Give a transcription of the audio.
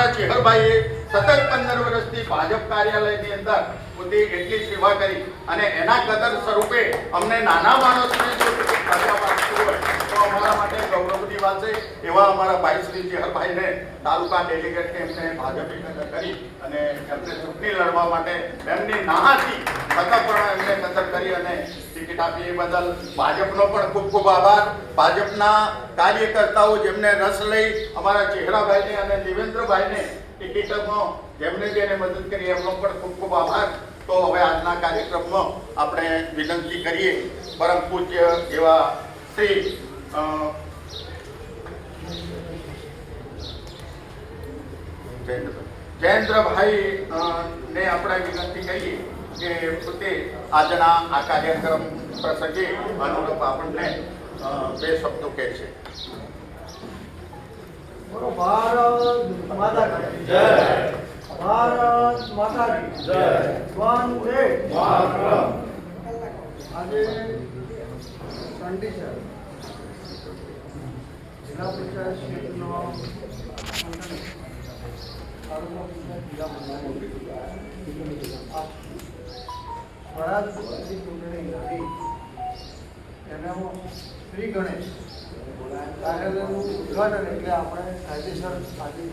અમારા ચેહરભાઈએ સતત 15 વર્ષથી ભાજપ કાર્યાલયની અંદર પોતે એટલી સેવા કરી અને એના કદર સ્વરૂપે અમને નાના માણસને જો પ્રજાપ આપતું હોય તો અમારા માટે ગૌરવની વાત છે. એવા અમારા ભાઈ શ્રી ચેહરભાઈને તાલુકા ડેલિગેટને એમને ભાજપે કદર કરી અને એમને ચૂંટણી લડવા માટે એમની નાહાથી છતાં પણ એમને કદર કરી અને ટિકિટ આપી. એ બદલ ભાજપનો પણ ખૂબ ખૂબ આભાર. ભાજપના કાર્યકર્તાઓ જેમને રસ લઈ અમારા ચેહરાભાઈને અને દેવેન્દ્રભાઈને ટિકિટમાં જેમને જેને મદદ કરી એમનો પણ ખૂબ ખૂબ આભાર. તો હવે આજના કાર્યક્રમમાં આપણે વિનંતી કરીએ પરમ પૂજ્ય એવા શ્રી જયેન્દ્રભાઈ ને આપણે વિનંતી કરીએ કે પોતે આજના આ કાર્યક્રમ પ્રસંગે અનુરૂપ આપણને બે શબ્દો કહે છે. ભારત માતા કી જય. ભારત માતા કી જય. વંદે માતરમ. આજે કંડિશન જિલ્લા પંચાયત ક્ષેત્રનો સ્વરાજની ચૂંટણી લડી એનામાં શ્રી ગણેશ કાર્યાલયનું ઉદઘાટન એટલે આપણે કાયદેસર આજે